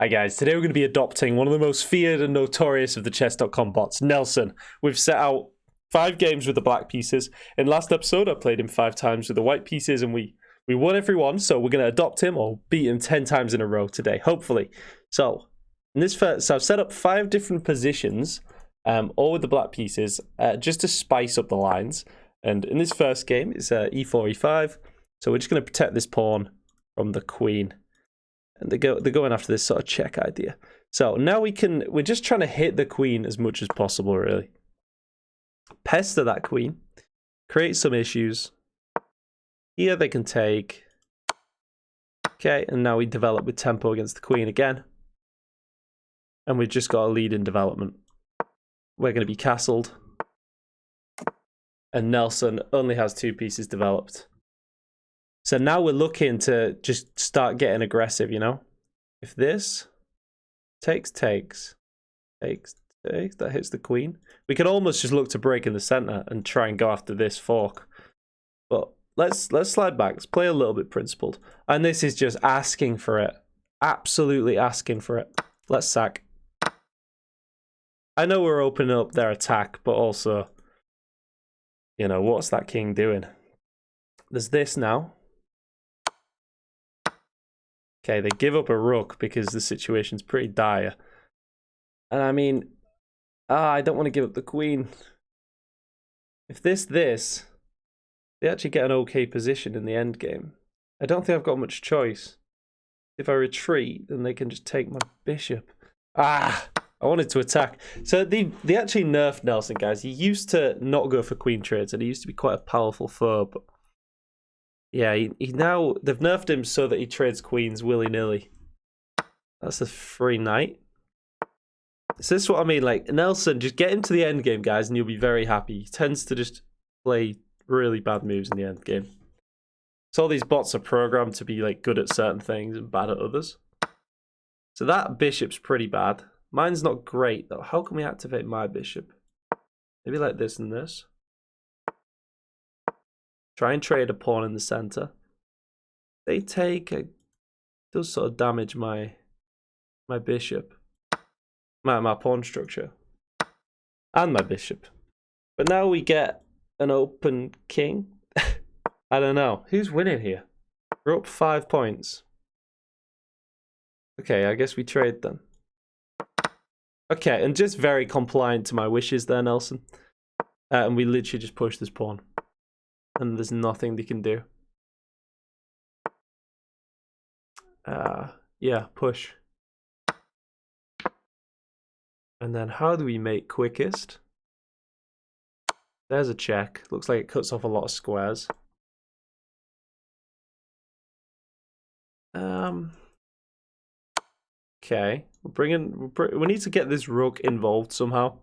Hi guys, today we're going to be adopting one of the most feared and notorious of the chess.com bots, Nelson. We've set out 5 games with the black pieces. In last episode, I played him 5 times with the white pieces and we won every one, so we're going to adopt him or beat him 10 times in a row today, hopefully. So, in this first, I've set up 5 different positions, all with the black pieces, just to spice up the lines. And in this first game, it's e4, e5, so we're just going to protect this pawn from the queen. And they're going after this sort of check idea. So now we're just trying to hit the queen as much as possible, really. Pester that queen, create some issues. Here they can take. Okay, and now we develop with tempo against the queen again. And we've just got a lead in development. We're going to be castled. And Nelson only has 2 pieces developed. So now we're looking to just start getting aggressive, you know? If this takes, that hits the queen. We could almost just look to break in the center and try and go after this fork. But let's slide back. Let's play a little bit principled. And this is just asking for it. Absolutely asking for it. Let's sack. I know we're opening up their attack, but also, you know, what's that king doing? There's this now. Okay, they give up a rook because the situation's pretty dire. And I mean, I don't want to give up the queen. If they actually get an okay position in the endgame. I don't think I've got much choice. If I retreat, then they can just take my bishop. I wanted to attack. So they actually nerfed Nelson, guys. He used to not go for queen trades, and he used to be quite a powerful foe, but yeah, he now, they've nerfed him so that he trades queens willy-nilly. That's a free knight. So this is what I mean, like, Nelson, just get him to the end game, guys, and you'll be very happy. He tends to just play really bad moves in the end game. So all these bots are programmed to be, like, good at certain things and bad at others. So that bishop's pretty bad. Mine's not great, though. How can we activate my bishop? Maybe like this and this. Try and trade a pawn in the center. They take, it does sort of damage my bishop. My pawn structure. And my bishop. But now we get an open king. I don't know. Who's winning here? We're up 5 points. Okay, I guess we trade then. Okay, and just very compliant to my wishes there, Nelson. And we literally just push this pawn. And there's nothing they can do. Yeah, push. And then how do we make quickest? There's a check. Looks like it cuts off a lot of squares. Okay, we need to get this rook involved somehow.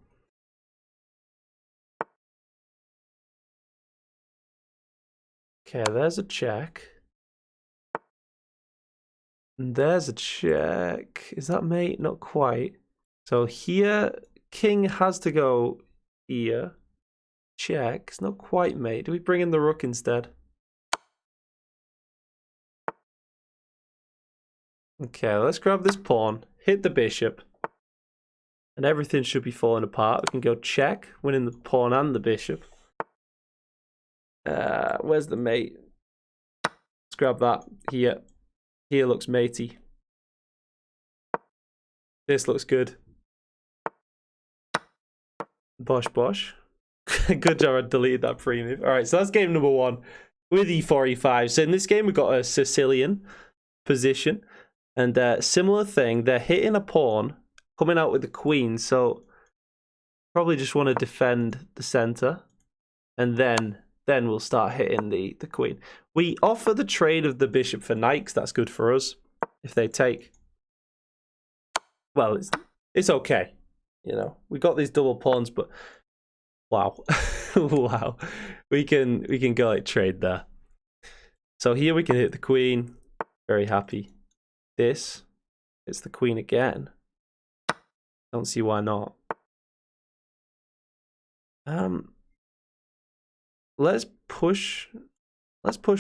Okay, there's a check. And there's a check. Is that mate? Not quite. So here, king has to go here. Check. It's not quite mate. Do we bring in the rook instead? Okay, let's grab this pawn. Hit the bishop. And everything should be falling apart. We can go check, winning the pawn and the bishop. Where's the mate? Let's grab that here. Here looks matey. This looks good. Bosh bosh. Good job, I deleted that pre-move. Alright, so that's game number 1 with e4, e5. So in this game, we've got a Sicilian position. And similar thing, they're hitting a pawn, coming out with the queen. So probably just want to defend the center. And then we'll start hitting the queen. We offer the trade of the bishop for knight, because that's good for us. If they take, well, it's okay. You know, we got these double pawns, but wow, wow, we can go like trade there. So here we can hit the queen. Very happy. This, it's the queen again. Don't see why not. Let's push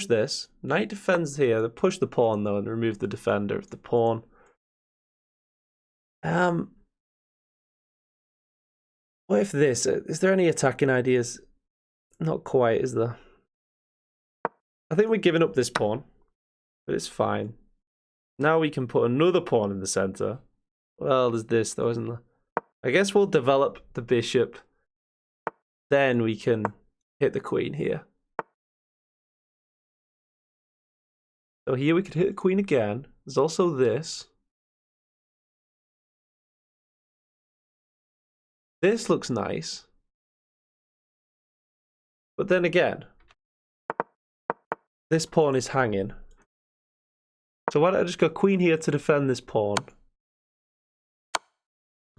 this. Knight defends here. They push the pawn though and remove the defender of the pawn. What if this? Is there any attacking ideas? Not quite, is there? I think we're giving up this pawn, but it's fine. Now we can put another pawn in the center. Well, there's this though, isn't there? I guess we'll develop the bishop. Then we can hit the queen here. So here we could hit the queen again. There's also this. This looks nice. But then again, this pawn is hanging. So why don't I just go queen here to defend this pawn?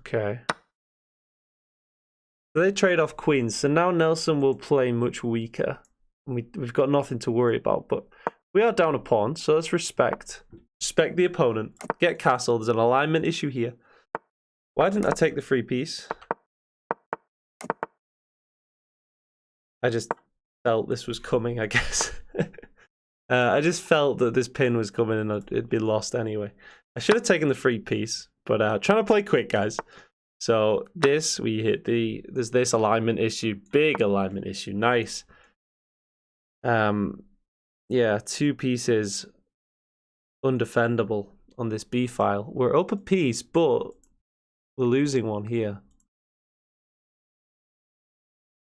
Okay. So they trade off queens. So now Nelson will play much weaker. We've got nothing to worry about. But we are down a pawn, so let's respect the opponent. Get castle. There's an alignment issue here. Why didn't I take the free piece? I just felt this was coming, I guess. I just felt that this pin was coming and it'd be lost anyway. I should have taken the free piece, but trying to play quick, guys. So this, we hit there's this alignment issue, big alignment issue, nice. Yeah, 2 pieces undefendable on this B file. We're up a piece, but we're losing one here.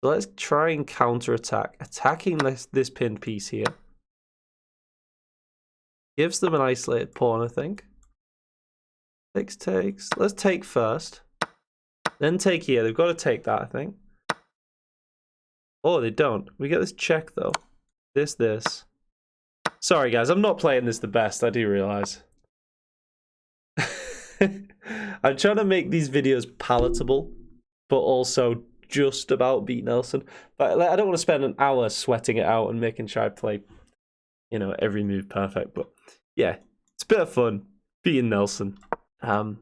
So let's try and counterattack. Attacking this pinned piece here. Gives them an isolated pawn, I think. Takes. Let's take first. Then take here. They've got to take that, I think. Oh, they don't. We get this check, though. This. Sorry, guys. I'm not playing this the best. I do realize. I'm trying to make these videos palatable, but also just about beat Nelson. But I don't want to spend an hour sweating it out and making sure I play, every move perfect. But yeah, it's a bit of fun beating Nelson. And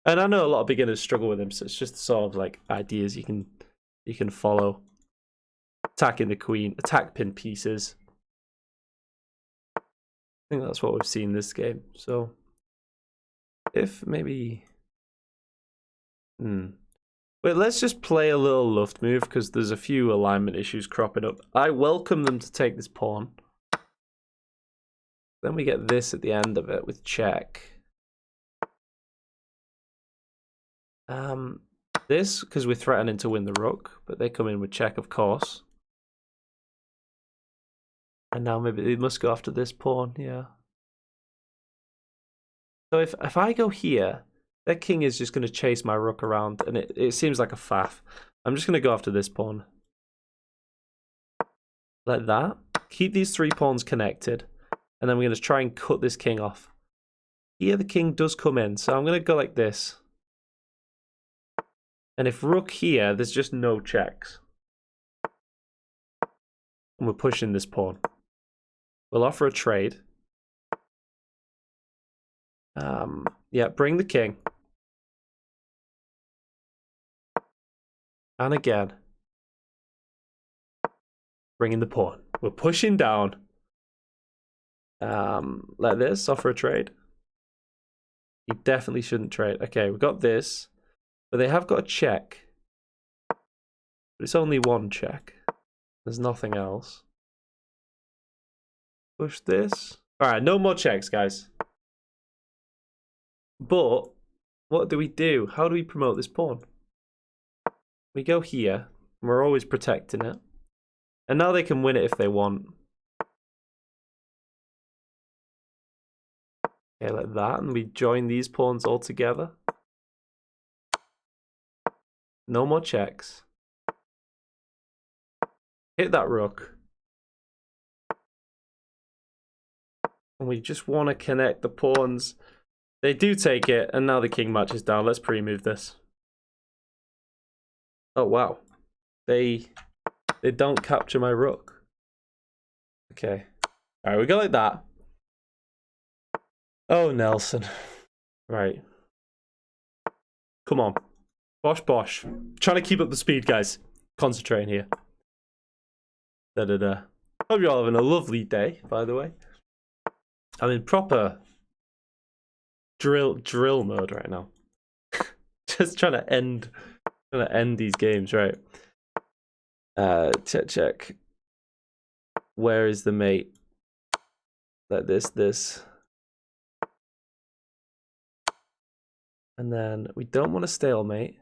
I know a lot of beginners struggle with him, so it's just sort of like ideas you can follow. Attacking the queen, attack pin pieces. I think that's what we've seen this game. So if maybe wait, let's just play a little Luft move because there's a few alignment issues cropping up. I welcome them to take this pawn. Then we get this at the end of it with check. This, because we're threatening to win the rook, but they come in with check, of course. And now maybe they must go after this pawn, yeah. So if I go here, that king is just going to chase my rook around, and it seems like a faff. I'm just going to go after this pawn. Like that. Keep these 3 pawns connected, and then we're going to try and cut this king off. Here the king does come in, so I'm going to go like this. And if rook here, there's just no checks. And we're pushing this pawn. We'll offer a trade. Yeah, bring the king. And again. Bringing the pawn. We're pushing down. Like this, offer a trade. You definitely shouldn't trade. Okay, we've got this. But they have got a check. But it's only 1 check. There's nothing else. Push this. Alright, no more checks, guys. But, what do we do? How do we promote this pawn? We go here. And we're always protecting it. And now they can win it if they want. Okay, like that. And we join these pawns all together. No more checks. Hit that rook. And we just want to connect the pawns. They do take it, and now the king marches down. Let's pre-move this. Oh, wow. They don't capture my rook. Okay. Alright, we go like that. Oh, Nelson. Right. Come on. Bosh. Trying to keep up the speed, guys. Concentrating here. Hope you're all having a lovely day, by the way. I'm in proper drill mode right now. Just trying to end these games, right? Check. Where is the mate? Like this. And then we don't want a stalemate.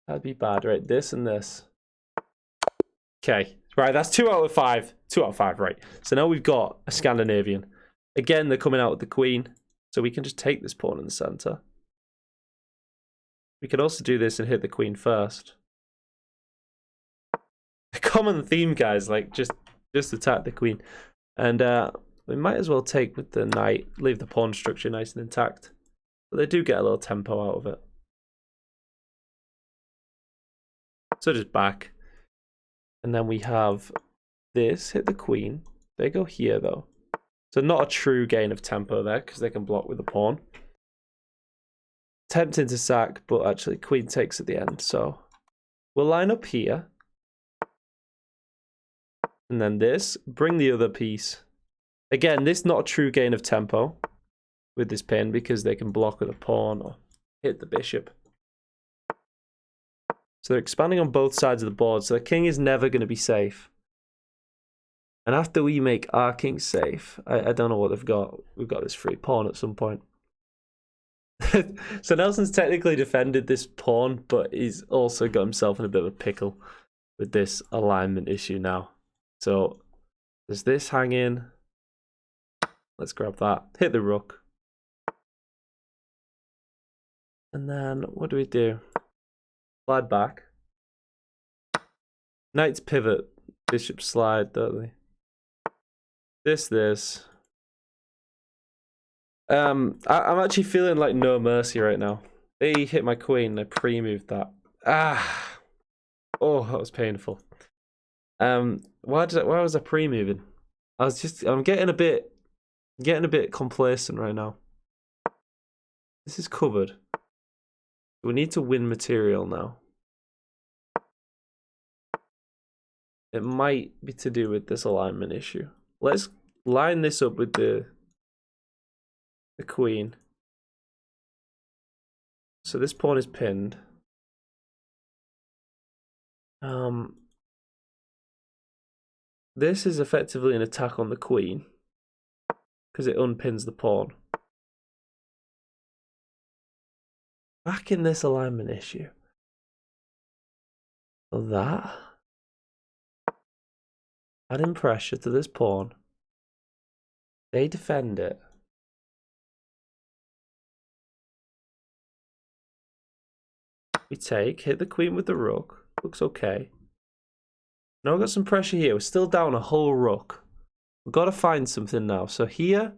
That'd be bad, right? This and this. Okay, right, that's 2 out of 5. 2 out of 5, right. So now we've got a Scandinavian. Again, they're coming out with the queen. So we can just take this pawn in the center. We could also do this and hit the queen first. A common theme, guys, like just attack the queen. And we might as well take with the knight, leave the pawn structure nice and intact. But they do get a little tempo out of it. So just back. And then we have this, hit the queen. They go here, though. So not a true gain of tempo there, because they can block with the pawn. Tempting to sack, but actually queen takes at the end. So we'll line up here. And then this, bring the other piece. Again, this is not a true gain of tempo with this pin, because they can block with a pawn or hit the bishop. So they're expanding on both sides of the board, so the king is never going to be safe. And after we make our king safe, I don't know what they've got. We've got this free pawn at some point. So Nelson's technically defended this pawn, but he's also got himself in a bit of a pickle with this alignment issue now. So there's this hang in. Let's grab that. Hit the rook. And then what do? Slide back. Knights pivot. Bishop slide, don't they? This. I'm actually feeling like no mercy right now. They hit my queen. I pre-moved that. Oh, that was painful. Why was I pre-moving? I'm getting a bit complacent right now. This is covered. We need to win material now. It might be to do with this alignment issue. Let's line this up with the queen. So this pawn is pinned. This is effectively an attack on the queen because it unpins the pawn. Back in this alignment issue. So that. Adding pressure to this pawn. They defend it. We take, hit the queen with the rook. Looks okay. Now we've got some pressure here. We're still down a whole rook. We've got to find something now. So here,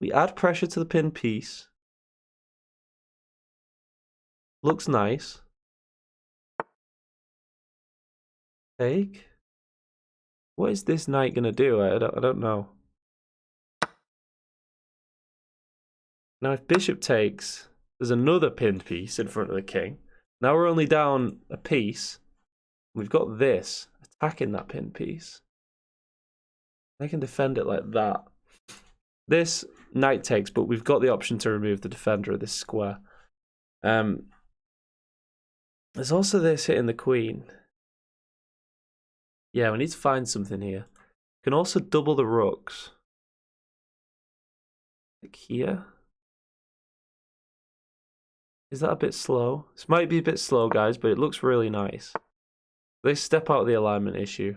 we add pressure to the pinned piece. Looks nice. Take. What is this knight going to do? I don't know. Now if bishop takes, there's another pinned piece in front of the king. Now we're only down a piece. We've got this attacking that pinned piece. They can defend it like that. This knight takes, but we've got the option to remove the defender of this square. There's also this hitting the queen. Yeah, we need to find something here. We can also double the rooks. Like here. Is that a bit slow? This might be a bit slow, guys, but it looks really nice. They step out of the alignment issue.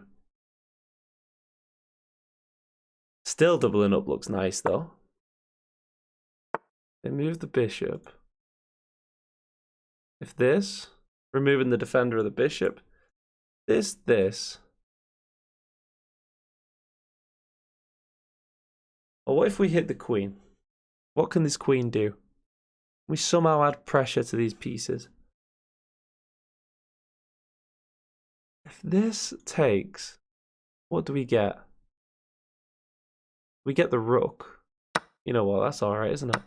Still doubling up looks nice, though. They move the bishop. If this, removing the defender of the bishop. This. Or what if we hit the queen? What can this queen do? We somehow add pressure to these pieces. If this takes, what do we get? We get the rook. You know what, that's alright, isn't it?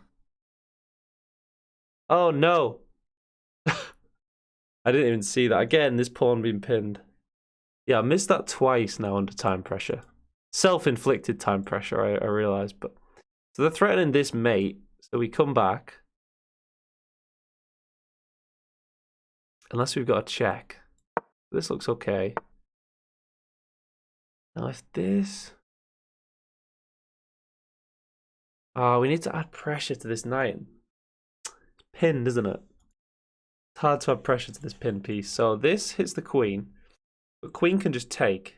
Oh no! I didn't even see that. Again, this pawn being pinned. Yeah, I missed that twice now under time pressure. Self-inflicted time pressure, I realised. But so they're threatening this mate. So we come back. unless we've got a check. This looks okay. Now if this... Oh, we need to add pressure to this knight. It's pinned, isn't it? It's hard to add pressure to this pin piece. So this hits the queen. But queen can just take.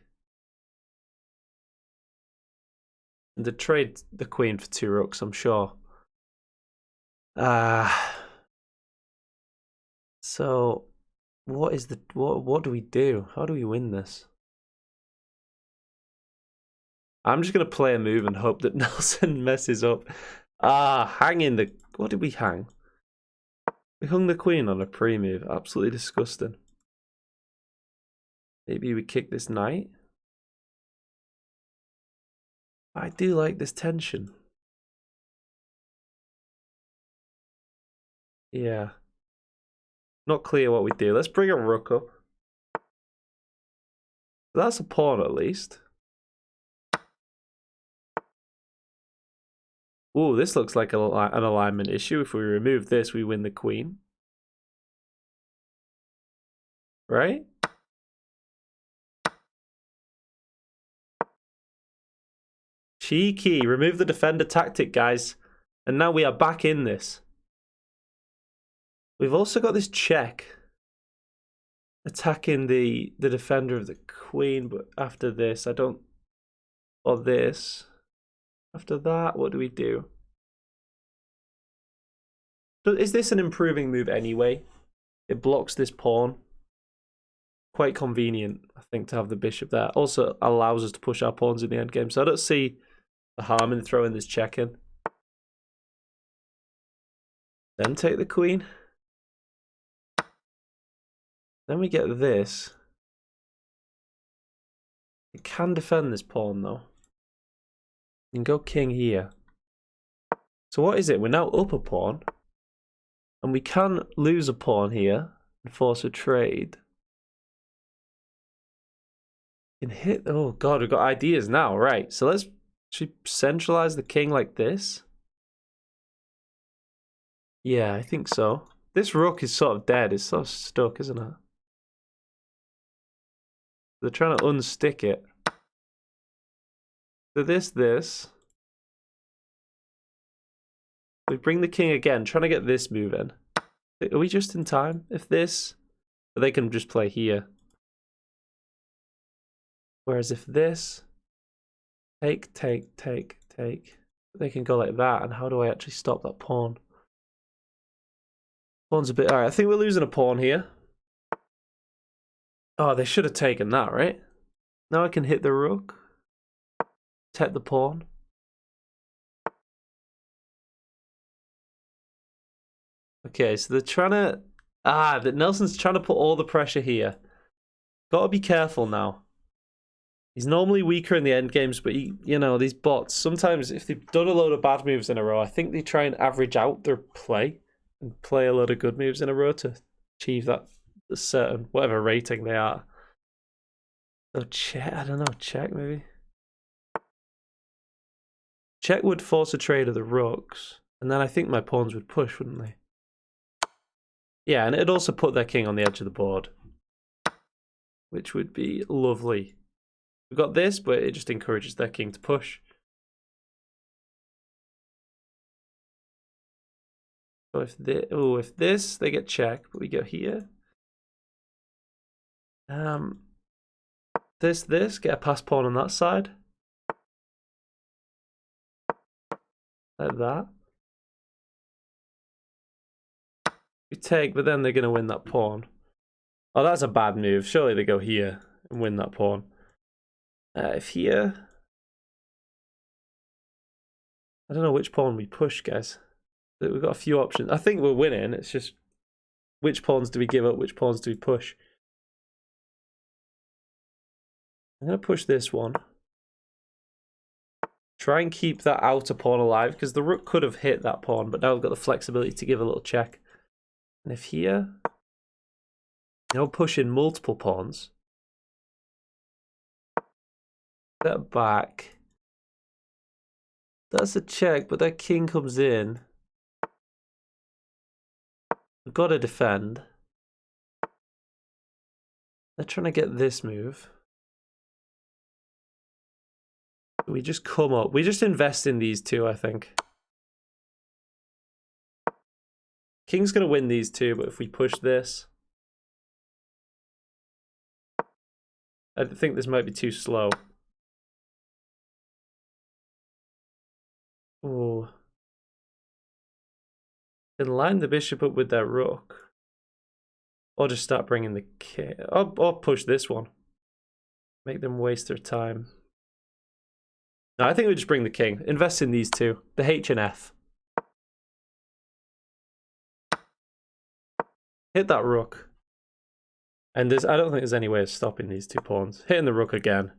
And to trade the queen for 2 rooks, I'm sure. So what is the what do we do? How do we win this? I'm just gonna play a move and hope that Nelson messes up. Hanging the... What did we hang? We hung the queen on a pre-move. Absolutely disgusting. Maybe we kick this knight. I do like this tension. Yeah. Not clear what we do. Let's bring a rook up. That's a pawn at least. Ooh, this looks like an alignment issue. If we remove this, we win the queen. Right? Cheeky. Remove the defender tactic, guys. And now we are back in this. We've also got this check. Attacking the defender of the queen, but after this, I don't... Or this. After that, what do we do? Is this an improving move anyway? It blocks this pawn. Quite convenient, I think, to have the bishop there. Also allows us to push our pawns in the endgame. So I don't see the harm in throwing this check in. Then take the queen. Then we get this. It can defend this pawn though. You can go king here. So what is it? We're now up a pawn. And we can lose a pawn here and force a trade. You can hit... Oh god, we've got ideas now. Right, so let's actually centralize the king like this. Yeah, I think so. This rook is sort of dead. It's sort of stuck, isn't it? They're trying to unstick it. So this. We bring the king again, trying to get this move in. Are we just in time? If this... They can just play here. Whereas if this... Take. They can go like that, and how do I actually stop that pawn? Pawn's a bit... Alright, I think we're losing a pawn here. Oh, they should have taken that, right? Now I can hit the rook. Protect the pawn. Okay, so they're trying to... that Nelson's trying to put all the pressure here. Gotta be careful now. He's normally weaker in the end games, but you know, these bots, sometimes if they've done a load of bad moves in a row, I think they try and average out their play and play a load of good moves in a row to achieve that certain, whatever rating they are. So check, I don't know, check maybe? Check would force a trade of the rooks, and then I think my pawns would push, wouldn't they? Yeah, and it'd also put their king on the edge of the board, which would be lovely. We've got this, but it just encourages their king to push. So if this, they get check, but we go here. This, get a pass pawn on that side. Like that. We take, but then they're going to win that pawn. Oh, that's a bad move. Surely they go here and win that pawn. If here... I don't know which pawn we push, guys. We've got a few options. I think we're winning. It's just which pawns do we give up? Which pawns do we push? I'm going to push this one. Try and keep that outer pawn alive, because the rook could have hit that pawn, but now we've got the flexibility to give a little check. And if here... Now pushing multiple pawns. Step back. That's a check, but that king comes in. We've got to defend. They're trying to get this move. We just come up. We just invest in these two, I think. King's going to win these two, but if we push this... I think this might be too slow. Oh. Can line the bishop up with their rook. Or just start bringing the king. Or push this one. Make them waste their time. No, I think we just bring the king. Invest in these two. The H and F. Hit that rook. And I don't think there's any way of stopping these two pawns. Hitting the rook again.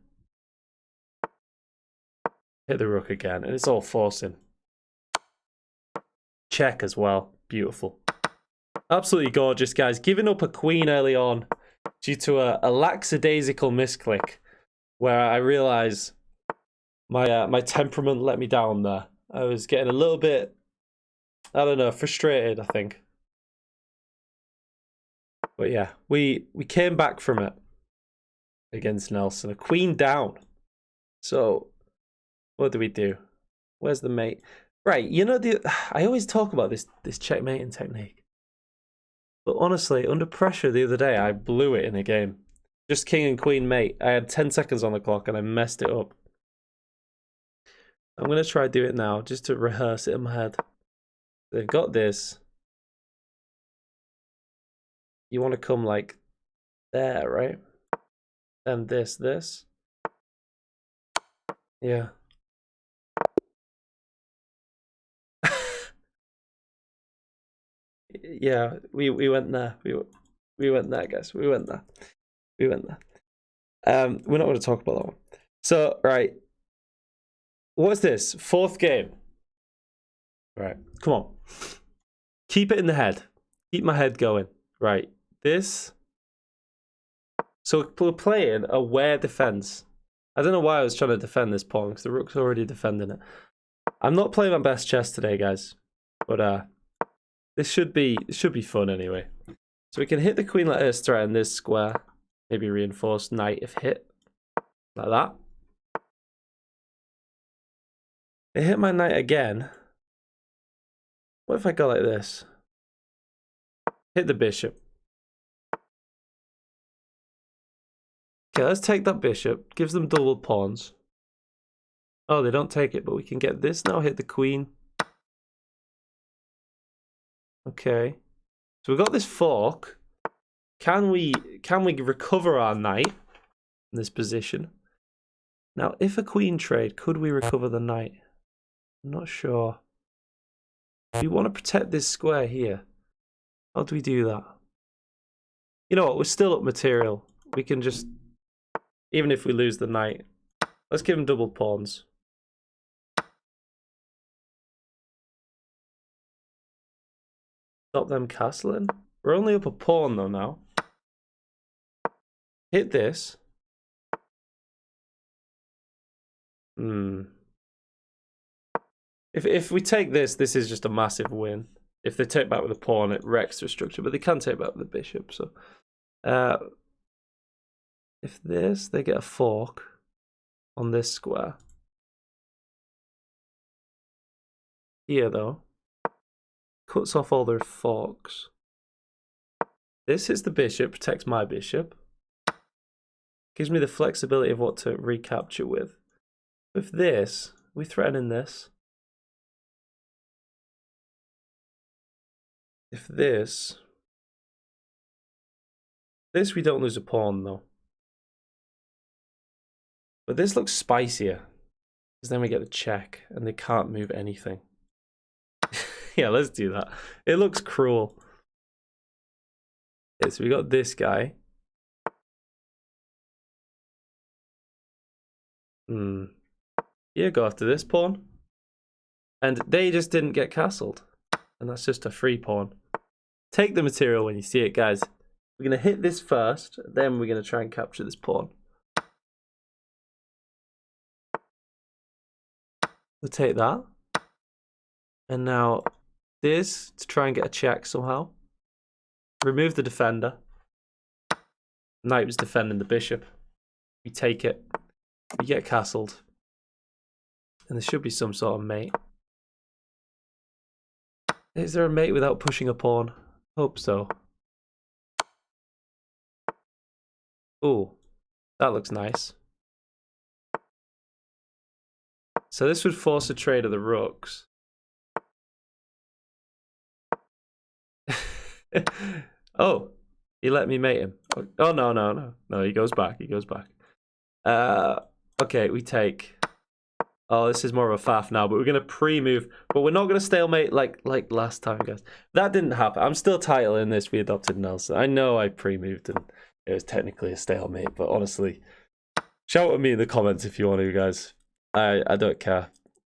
Hit the rook again. And it's all forcing. Check as well. Beautiful. Absolutely gorgeous, guys. Giving up a queen early on due to a lackadaisical misclick where I realised my temperament let me down there. I was getting a little bit, I don't know, frustrated, I think. But yeah, we came back from it against Nelson. A queen down. So, what do we do? Where's the mate? Right, you know, I always talk about this checkmating technique. But honestly, under pressure the other day, I blew it in a game. Just king and queen mate. I had 10 seconds on the clock and I messed it up. I'm going to try do it now, just to rehearse it in my head. They've got this. You want to come like there, right? Then this. Yeah. Yeah, we went there. We went there, guys. We went there. We're not going to talk about that one. So, right. What's this? 4th game. Right. Come on. Keep it in the head. Keep my head going. Right. This. So we're playing a aware defense. I don't know why I was trying to defend this pawn because the rook's already defending it. I'm not playing my best chess today, guys. But this should be fun anyway. So we can hit the queen like this, threaten this square. Maybe reinforce knight if hit. Like that. They hit my knight again. What if I go like this? Hit the bishop. Okay, let's take that bishop. Gives them double pawns. Oh, they don't take it, but we can get this now. Hit the queen. Okay. So we've got this fork. Can we recover our knight in this position? Now, if a queen trade, could we recover the knight? I'm not sure. We want to protect this square here. How do we do that? You know what? We're still up material. We can just, even if we lose the knight, let's give him double pawns. Stop them castling. We're only up a pawn though now. Hit this. If we take this, this is just a massive win. If they take back with a pawn, it wrecks their structure, but they can take back with the bishop. So, if this, they get a fork on this square. Here, though, cuts off all their forks. This hits the bishop, protects my bishop. Gives me the flexibility of what to recapture with. With this, we threaten this. If this we don't lose a pawn though. But this looks spicier. Because then we get the check and they can't move anything. Yeah, let's do that. It looks cruel. Okay, so we got this guy. Yeah, go after this pawn. And they just didn't get castled. And that's just a free pawn. Take the material when you see it, guys. We're going to hit this first, then we're going to try and capture this pawn. We'll take that. And now this to try and get a check somehow. Remove the defender. Knight was defending the bishop. We take it. We get castled. And there should be some sort of mate. Is there a mate without pushing a pawn? Hope so. Ooh, that looks nice. So this would force a trade of the rooks. Oh, he let me mate him. Oh, no. No, he goes back. Okay, we take... Oh, this is more of a faff now, but we're going to pre-move. But we're not going to stalemate like last time, guys. That didn't happen. I'm still titling this We Adopted Nelson. I know I pre-moved and it was technically a stalemate, but honestly, shout at me in the comments if you want to, guys. I don't care.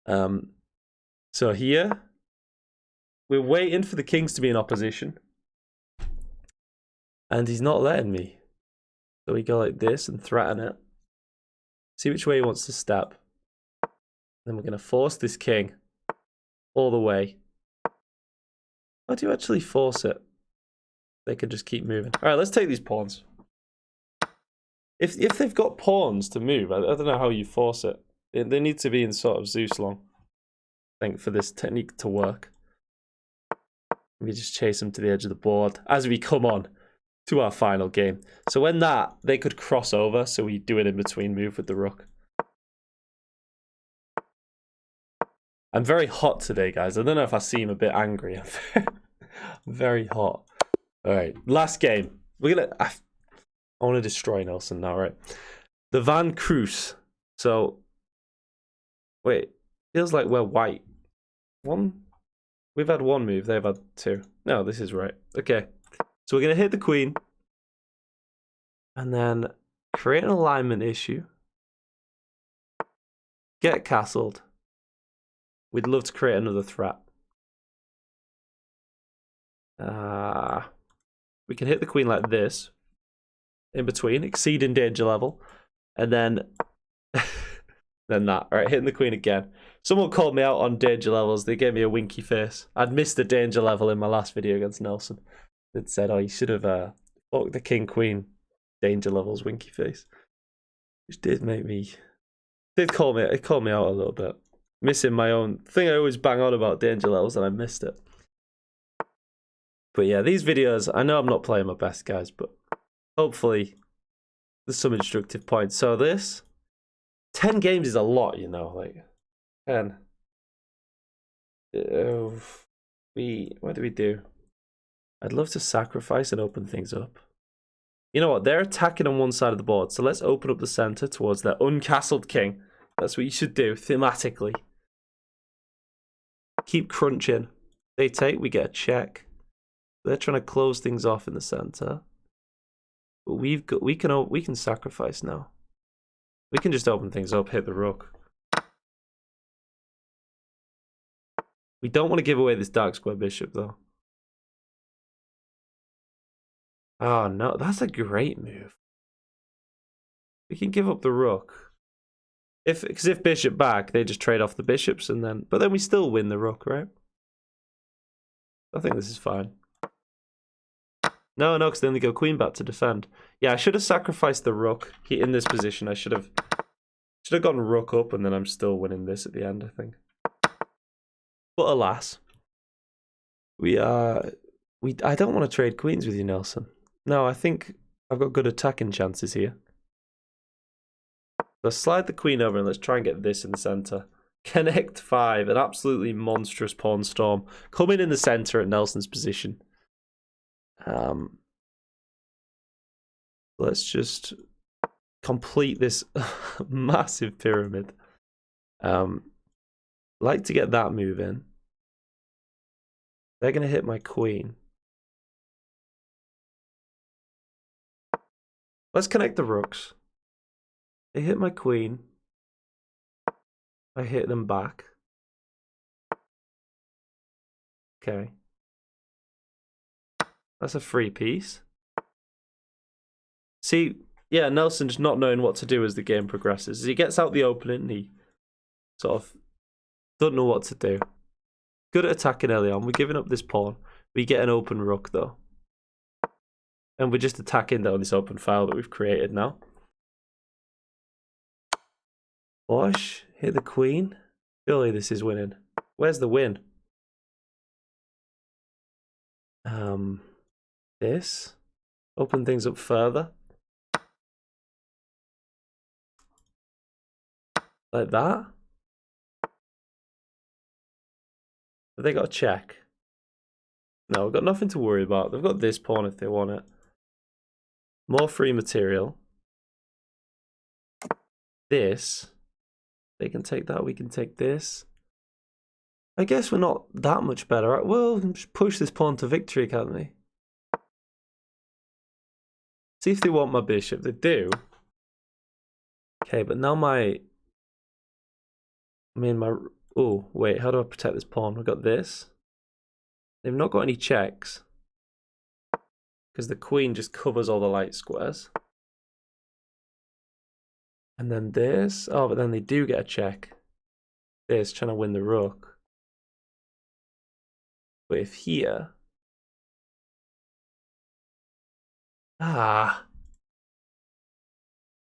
So here, we're waiting for the kings to be in opposition. And he's not letting me. So we go like this and threaten it. See which way he wants to step. Then we're going to force this king all the way. How do you actually force it? They could just keep moving. All right, let's take these pawns. If they've got pawns to move, I don't know how you force it. They need to be in sort of Zeus long, I think, for this technique to work. We just chase them to the edge of the board as we come on to our final game. So when they could cross over, so we do an in-between move with the rook. I'm very hot today, guys. I don't know if I seem a bit angry. I'm very hot. All right, last game. I want to destroy Nelson now, right? The Van Cruz. So, wait, feels like we're white. We've had one move. They've had two. No, this is right. Okay, so we're gonna hit the queen, and then create an alignment issue. Get castled. We'd love to create another threat. We can hit the queen like this. In between, exceeding danger level. And then... then that. Alright, hitting the queen again. Someone called me out on danger levels. They gave me a winky face. I'd missed a danger level in my last video against Nelson. It said, oh, you should have fucked the king-queen danger levels winky face. Which did make me... It called me out a little bit. Missing my own thing I always bang on about danger levels, and I missed it. But yeah, these videos, I know I'm not playing my best, guys, but hopefully there's some instructive points. So this 10 games is a lot, you know, like 10. What do we do? I'd love to sacrifice and open things up. You know what? They're attacking on one side of the board, so let's open up the center towards their uncastled king. That's what you should do thematically. Keep crunching. They take, we get a check. They're trying to close things off in the center. But we can sacrifice now. We can just open things up, hit the rook. We don't want to give away this dark square bishop though. Oh no, that's a great move. We can give up the rook. Because if bishop back, they just trade off the bishops and then... But then we still win the rook, right? I think this is fine. No, because then they go queen back to defend. Yeah, I should have sacrificed the rook in this position. I should have gotten rook up and then I'm still winning this at the end, I think. But alas. I don't want to trade queens with you, Nelson. No, I think I've got good attacking chances here. Let's slide the queen over and let's try and get this in the center. Connect 5, an absolutely monstrous pawn storm. Coming in the center at Nelson's position. Let's just complete this massive pyramid. Like to get that move in. They're going to hit my queen. Let's connect the rooks. They hit my queen. I hit them back. Okay. That's a free piece. See, yeah, Nelson just not knowing what to do as the game progresses. As he gets out the opening, he sort of doesn't know what to do. Good at attacking early on. We're giving up this pawn. We get an open rook, though. And we're just attacking down this open file that we've created now. Flush, hit the queen. Surely this is winning. Where's the win? This. Open things up further. Like that. Have they got a check? No, we've got nothing to worry about. They've got this pawn if they want it. More free material. This. They can take that, we can take this. I guess we're not that much better. Right? Well, just push this pawn to victory, can't we? See if they want my bishop. They do. Okay, but now oh, wait, how do I protect this pawn? We've got this. They've not got any checks. Because the queen just covers all the light squares. And then this. Oh, but then they do get a check. This, trying to win the rook. But if here... Ah.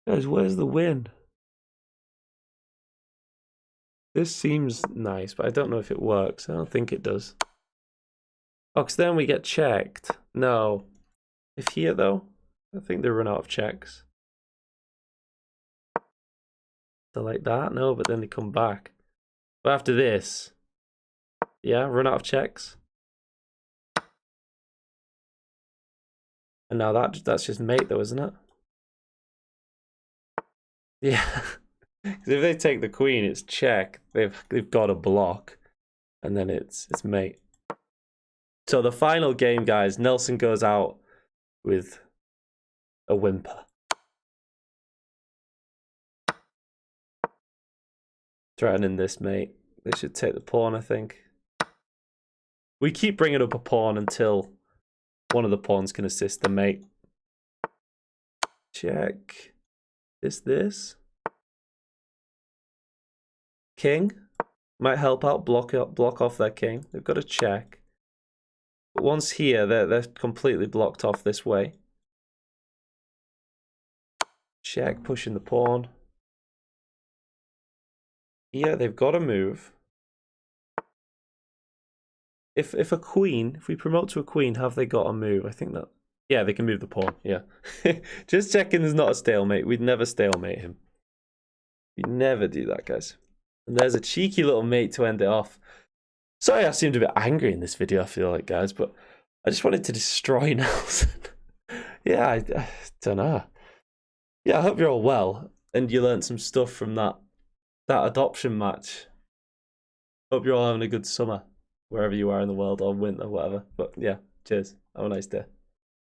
Guys, where's the win? This seems nice, but I don't know if it works. I don't think it does. Oh, because then we get checked. No. If here, though, I think they run out of checks. So like that? No, but then they come back. But after this, yeah, run out of checks. And now that's just mate, though, isn't it? Yeah. Because if they take the queen, it's check. They've got a block, and then it's mate. So the final game, guys, Nelson goes out with a whimper. Threatening this mate. They should take the pawn, I think. We keep bringing up a pawn until one of the pawns can assist the mate. Check. This. King might help out, block off their king. They've got a check. But once here, they're completely blocked off this way. Check, pushing the pawn. Here, they've got to move. If we promote to a queen, have they got a move? I think that, yeah, they can move the pawn, yeah. Just checking there's not a stalemate. We'd never stalemate him. We'd never do that, guys. And there's a cheeky little mate to end it off. Sorry I seemed a bit angry in this video, I feel like, guys, but I just wanted to destroy Nelson. Yeah, I don't know. Yeah, I hope you're all well and you learned some stuff from that adoption match. Hope you're all having a good summer, wherever you are in the world, or winter, whatever. But yeah, cheers. Have a nice day.